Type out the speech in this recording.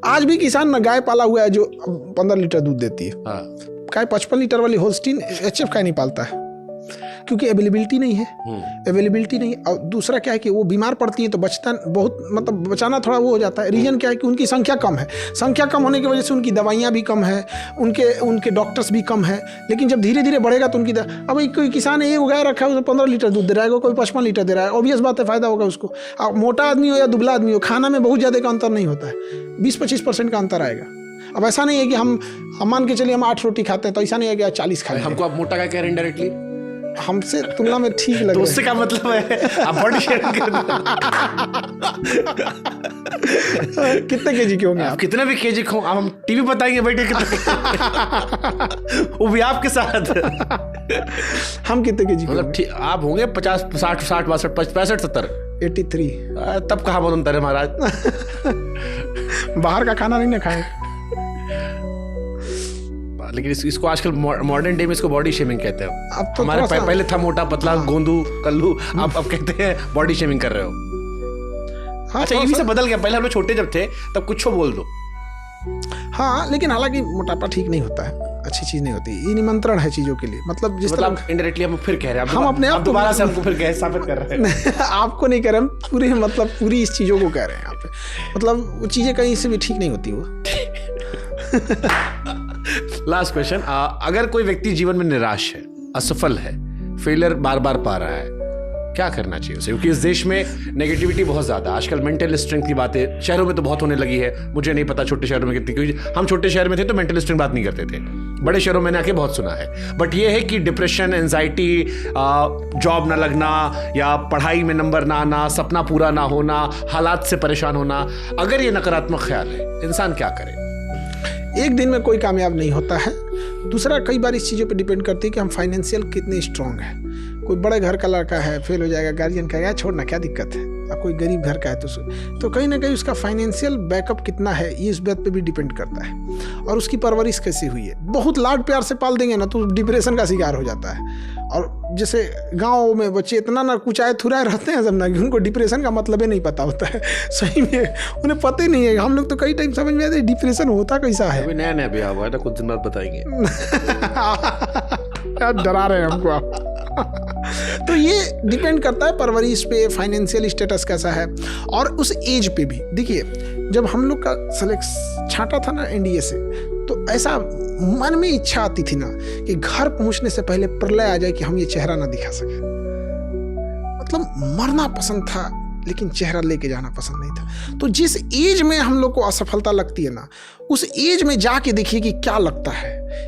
आज भी किसान ना गाय पाला हुआ है जो 15 लीटर दूध देती है। हाँ। गाय 55 लीटर वाली होल्स्टीन HF गाय नहीं पालता है, क्योंकि अवेलेबिलिटी नहीं है। अवेलेबिलिटी नहीं। और दूसरा क्या है कि वो बीमार पड़ती है तो बचता बहुत, मतलब बचाना थोड़ा वो हो जाता है। रीजन क्या है कि उनकी संख्या कम है। संख्या कम होने की वजह से उनकी दवाइयाँ भी कम है, उनके डॉक्टर्स भी कम है। लेकिन जब धीरे धीरे बढ़ेगा तो उनकी अब कोई किसान एक गाय रखा है, उसको 15 लीटर दूध दे रहा है, कोई 55 लीटर दे रहा है, ऑब्वियस बात है फ़ायदा होगा उसको। अब मोटा आदमी हो या दुबला आदमी हो, खाना में बहुत ज़्यादा का अंतर नहीं होता है, 20-25% का अंतर आएगा। अब ऐसा नहीं है कि हम मान के चलिए हम 8 रोटी खाते हैं तो ऐसा नहीं है कि 40 खाते हैं। हमको आप मोटा क्या कह रहे हैं डायरेक्टली? हमसे तुलना में ठीक लग रहा है। तो उससे क्या मतलब है? आप बॉडी शेयरिंग कर कितने केजी के होंगे आप? कितने भी केजी खो, हम टीवी बताएंगे बेटे कितने वो भी आपके साथ। हम कितने केजी के? मतलब आप होंगे 50, 60, 62, 65, 70, 83। तब कहाँ बनता है महाराज? बाहर का खाना नहीं ना खाए। लेकिन इसको आजकल मॉडर्न डे में इसको बॉडी शेमिंग कहते हैं। अब तो हमारे पहले था मोटा पतला गोंदू कल्लू, अब कहते हैं बॉडी शेमिंग कर रहे हो। हाँ, अच्छा, ये भी सब बदल गया। पहले हम लोग छोटे जब थे तब कुछ बोल दो। हाँ, लेकिन हालांकि मोटापा ठीक नहीं होता है, अच्छी चीज नहीं होती। ये निमंत्रण है चीजों के लिए। मतलब जिस तरह इनडायरेक्टली हम फिर कह रहे हैं, हम अपने आप दोबारा से हमको फिर कह साबित कर रहे हैं। आपको नहीं कह रहे हम, पूरी इस चीजों को कह रहे हैं यहाँ पे। मतलब वो चीजें कहीं से भी ठीक नहीं होती वो। लास्ट क्वेश्चन, अगर कोई व्यक्ति जीवन में निराश है, असफल है, फेलियर बार बार पा रहा है, क्या करना चाहिए उसे? क्योंकि इस देश में नेगेटिविटी बहुत ज्यादा, आजकल मेंटल स्ट्रेंथ की बातें शहरों में तो बहुत होने लगी है। मुझे नहीं पता छोटे शहरों में कितनी, क्योंकि हम छोटे शहर में थे तो मेंटल स्ट्रेंथ बात नहीं करते थे। बड़े शहरों में आके बहुत सुना है। बट ये है कि डिप्रेशन, एंजाइटी, जॉब ना लगना या पढ़ाई में नंबर ना आना, सपना पूरा ना होना, हालात से परेशान होना, अगर ये नकारात्मक ख्याल है, इंसान क्या करे? एक दिन में कोई कामयाब नहीं होता है। दूसरा, कई बार इस चीज़ों पे डिपेंड करती है कि हम फाइनेंशियल कितने स्ट्रांग हैं। कोई बड़े घर का लड़का है, फेल हो जाएगा, गार्जियन कहेगा छोड़ना क्या दिक्कत है। और कोई गरीब घर का है तो कहीं ना कहीं उसका फाइनेंशियल बैकअप कितना है, ये इस बात पे भी डिपेंड करता है। और उसकी परवरिश कैसी हुई है। बहुत लाड प्यार से पाल देंगे ना तो डिप्रेशन का शिकार हो जाता है। और जैसे गाँव में बच्चे इतना ना कुचाए थुराए रहते हैं सब ना, कि उनको डिप्रेशन का मतलब ही नहीं पता होता है। सही में उन्हें पता ही नहीं है। हम लोग तो कई टाइम समझ में आते डिप्रेशन होता कैसा है। अभी नया नया ब्याह हुआ है ना, कुछ दिन बाद बताएंगे। डरा रहे हैं हमको आप। तो ये डिपेंड करता है परवरिश पे, फाइनेंशियल स्टेटस कैसा है, और उस एज पे भी। देखिए, जब हम लोग का सिलेक्शन छांटा था ना NDA से, तो ऐसा मन में इच्छा आती थी ना कि घर पहुंचने से पहले प्रलय आ जाए कि हम ये चेहरा ना दिखा सके। मतलब मरना पसंद था लेकिन चेहरा लेके जाना पसंद नहीं था। तो जिस एज में हम लोग को असफलता लगती है ना, उस एज में जाके देखिए कि क्या लगता है।